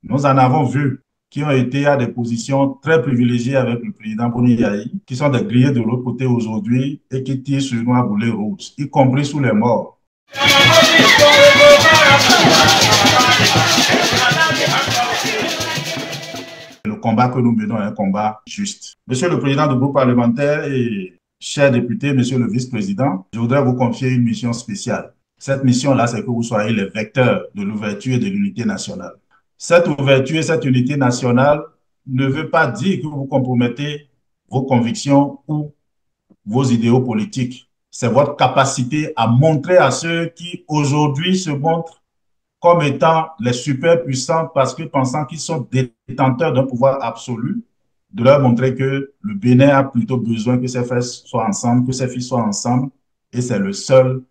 Nous en avons vu qui ont été à des positions très privilégiées avec le président Boni Yahi, qui sont des grillés de l'autre côté aujourd'hui et qui tirent sur nous à boulet rouge, y compris sous les morts. Le combat que nous menons est un combat juste. Monsieur le président du groupe parlementaire et cher député, monsieur le vice-président, je voudrais vous confier une mission spéciale. Cette mission-là, c'est que vous soyez les vecteurs de l'ouverture et de l'unité nationale. Cette ouverture et cette unité nationale ne veut pas dire que vous compromettez vos convictions ou vos idéaux politiques. C'est votre capacité à montrer à ceux qui aujourd'hui se montrent comme étant les superpuissants parce que pensant qu'ils sont détenteurs d'un pouvoir absolu, de leur montrer que le Bénin a plutôt besoin que ses frères soient ensemble, que ses filles soient ensemble, et c'est le seul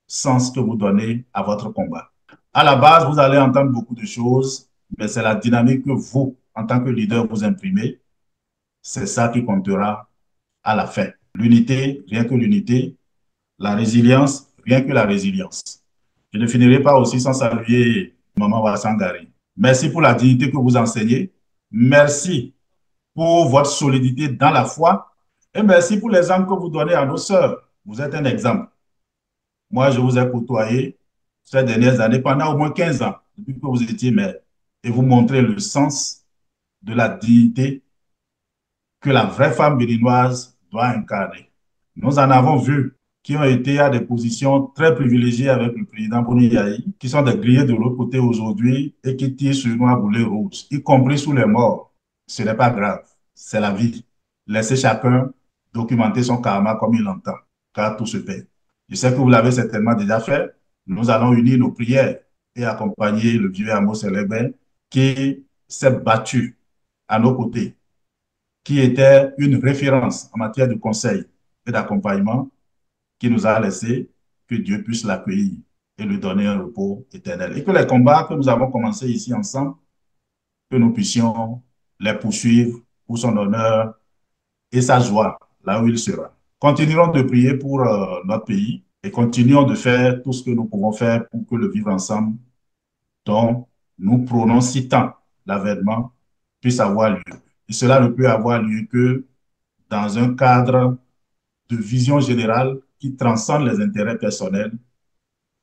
sens que vous donnez à votre combat. À la base, vous allez entendre beaucoup de choses, mais c'est la dynamique que vous, en tant que leader, vous imprimez. C'est ça qui comptera à la fin. L'unité, rien que l'unité. La résilience, rien que la résilience. Je ne finirai pas aussi sans saluer Maman Wassangari. Merci pour la dignité que vous enseignez. Merci pour votre solidité dans la foi. Et merci pour l'exemple que vous donnez à nos sœurs. Vous êtes un exemple. Moi, je vous ai côtoyé ces dernières années, pendant au moins 15 ans, depuis que vous étiez mère. Et vous montrez le sens de la dignité que la vraie femme béninoise doit incarner. Nous en avons vu qui ont été à des positions très privilégiées avec le président Boni Yahi, qui sont des grillés de l'autre côté aujourd'hui et qui tirent sur nous à boulet rouge, y compris sous les morts. Ce n'est pas grave, c'est la vie. Laissez chacun documenter son karma comme il l'entend, car tout se paie. Je sais que vous l'avez certainement déjà fait. Nous allons unir nos prières et accompagner le vieux Amos Elébin qui s'est battu à nos côtés, qui était une référence en matière de conseil et d'accompagnement, qui nous a laissé, que Dieu puisse l'accueillir et lui donner un repos éternel. Et que les combats que nous avons commencés ici ensemble, que nous puissions les poursuivre pour son honneur et sa joie, là où il sera. Continuons de prier pour notre pays et continuons de faire tout ce que nous pouvons faire pour que le vivre ensemble, dont nous prônons si tant l'avènement, puisse avoir lieu. Et cela ne peut avoir lieu que dans un cadre de vision générale qui transcende les intérêts personnels,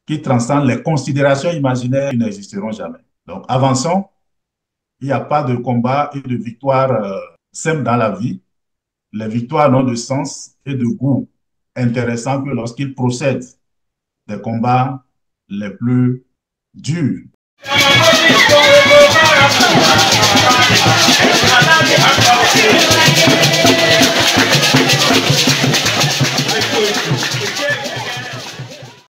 qui transcende les considérations imaginaires qui n'existeront jamais. Donc, avançons. Il n'y a pas de combat et de victoire simple dans la vie. Les victoires n'ont de sens et de goût intéressant que lorsqu'ils procèdent des combats les plus durs.